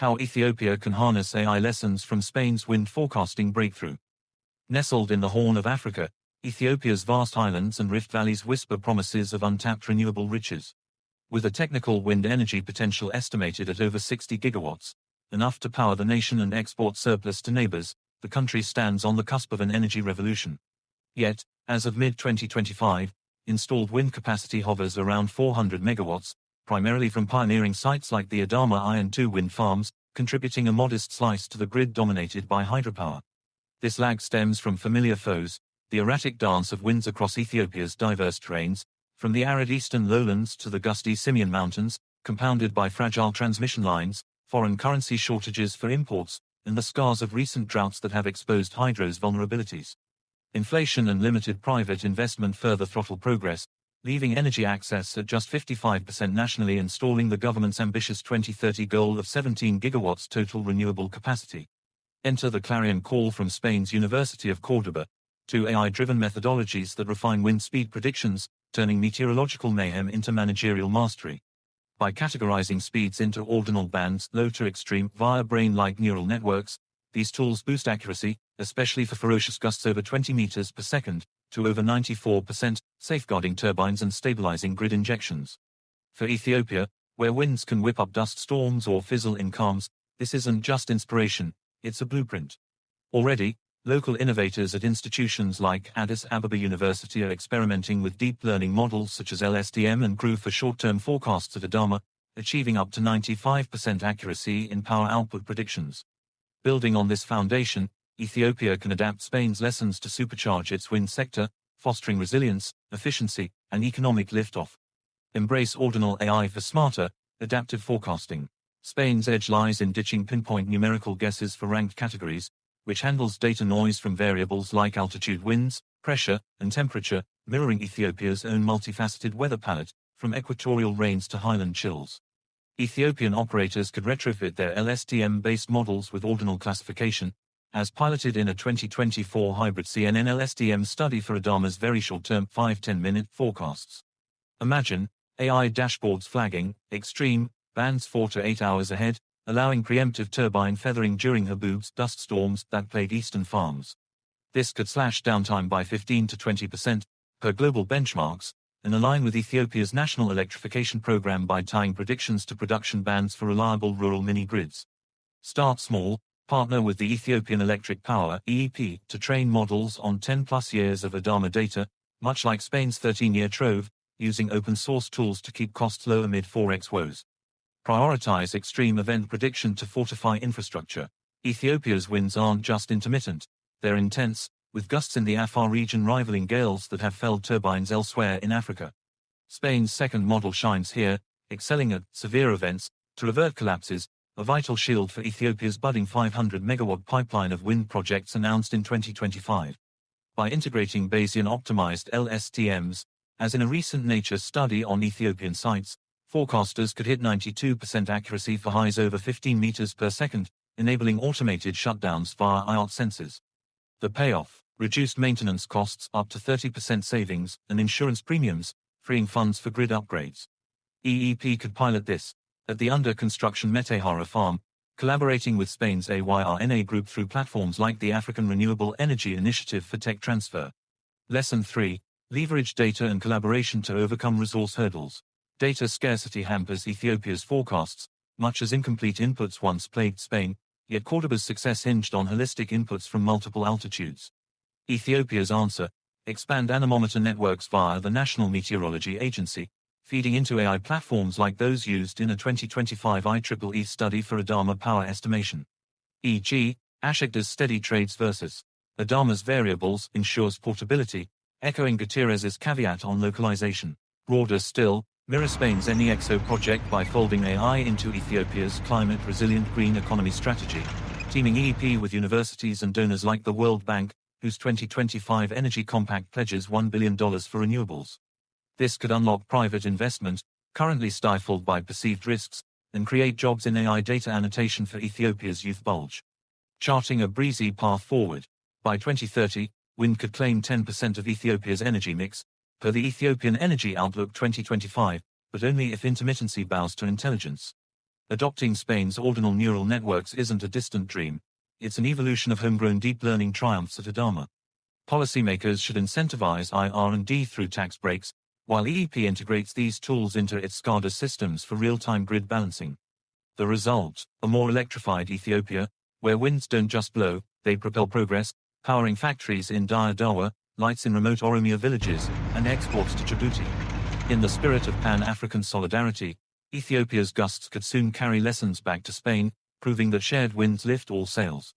How Ethiopia can harness AI lessons from Spain's wind forecasting breakthrough. Nestled in the Horn of Africa, Ethiopia's vast highlands and rift valleys whisper promises of untapped renewable riches. With a technical wind energy potential estimated at over 60 gigawatts, enough to power the nation and export surplus to neighbors, the country stands on the cusp of an energy revolution. Yet, as of mid-2025, installed wind capacity hovers around 400 megawatts, primarily from pioneering sites like the Adama Iron II wind farms, contributing a modest slice to the grid dominated by hydropower. This lag stems from familiar foes, the erratic dance of winds across Ethiopia's diverse terrains, from the arid eastern lowlands to the gusty Simien Mountains, compounded by fragile transmission lines, foreign currency shortages for imports, and the scars of recent droughts that have exposed hydro's vulnerabilities. Inflation and limited private investment further throttle progress, leaving energy access at just 55% nationally and stalling the government's ambitious 2030 goal of 17 gigawatts total renewable capacity. Enter the clarion call from Spain's University of Córdoba, to AI-driven methodologies that refine wind speed predictions, turning meteorological mayhem into managerial mastery. By categorizing speeds into ordinal bands, low to extreme, via brain-like neural networks, these tools boost accuracy, especially for ferocious gusts over 20 meters per second, to over 94%, safeguarding turbines and stabilizing grid injections. For Ethiopia, where winds can whip up dust storms or fizzle in calms, this isn't just inspiration, it's a blueprint. Already, local innovators at institutions like Addis Ababa University are experimenting with deep learning models such as LSTM and GRU for short-term forecasts at Adama, achieving up to 95% accuracy in power output predictions. Building on this foundation, Ethiopia can adapt Spain's lessons to supercharge its wind sector, fostering resilience, efficiency, and economic liftoff. Embrace ordinal AI for smarter, adaptive forecasting. Spain's edge lies in ditching pinpoint numerical guesses for ranked categories, which handles data noise from variables like altitude, winds, pressure, and temperature, mirroring Ethiopia's own multifaceted weather palette, from equatorial rains to highland chills. Ethiopian operators could retrofit their LSTM-based models with ordinal classification, as piloted in a 2024 hybrid CNN LSTM study for Adama's very short-term 5-10-minute forecasts. Imagine AI dashboards flagging extreme bands 4 to 8 hours ahead, allowing preemptive turbine feathering during Habub's dust storms that plague eastern farms. This could slash downtime by 15 to 20% per global benchmarks, and align with Ethiopia's national electrification program by tying predictions to production bands for reliable rural mini-grids. Start small, partner with the Ethiopian Electric Power (EEP) to train models on 10-plus years of Adama data, much like Spain's 13-year Trove, using open-source tools to keep costs low amid forex woes. Prioritize extreme event prediction to fortify infrastructure. Ethiopia's winds aren't just intermittent, they're intense, with gusts in the Afar region rivaling gales that have felled turbines elsewhere in Africa. Spain's second model shines here, excelling at severe events, to avert collapses, a vital shield for Ethiopia's budding 500-megawatt pipeline of wind projects announced in 2025. By integrating Bayesian-optimized LSTMs, as in a recent Nature study on Ethiopian sites, forecasters could hit 92% accuracy for highs over 15 meters per second, enabling automated shutdowns via IoT sensors. The payoff: reduced maintenance costs up to 30% savings, and insurance premiums, freeing funds for grid upgrades. EEP could pilot this at the under-construction Metehara farm, collaborating with Spain's AYRNA group through platforms like the African Renewable Energy Initiative for tech transfer. Lesson 3. Leverage data and collaboration to overcome resource hurdles. Data scarcity hampers Ethiopia's forecasts, much as incomplete inputs once plagued Spain, yet Córdoba's success hinged on holistic inputs from multiple altitudes. Ethiopia's answer: expand anemometer networks via the National Meteorology Agency, feeding into AI platforms like those used in a 2025 IEEE study for Adama power estimation. E.g., Ashigda's steady trades versus Adama's variables ensures portability, echoing Gutierrez's caveat on localization. Broader still, mirror Spain's NEXO project by folding AI into Ethiopia's climate-resilient green economy strategy, teaming EEP with universities and donors like the World Bank, whose 2025 Energy Compact pledges $1 billion for renewables. This could unlock private investment, currently stifled by perceived risks, and create jobs in AI data annotation for Ethiopia's youth bulge. Charting a breezy path forward. By 2030, wind could claim 10% of Ethiopia's energy mix, per the Ethiopian Energy Outlook 2025, but only if intermittency bows to intelligence. Adopting Spain's ordinal neural networks isn't a distant dream. It's an evolution of homegrown deep learning triumphs at Adama. Policymakers should incentivize IR&D through tax breaks, while EEP integrates these tools into its SCADA systems for real-time grid balancing. The result, a more electrified Ethiopia, where winds don't just blow, they propel progress, powering factories in Dire Dawa, lights in remote Oromia villages, and exports to Djibouti. In the spirit of Pan-African solidarity, Ethiopia's gusts could soon carry lessons back to Spain, proving that shared winds lift all sails.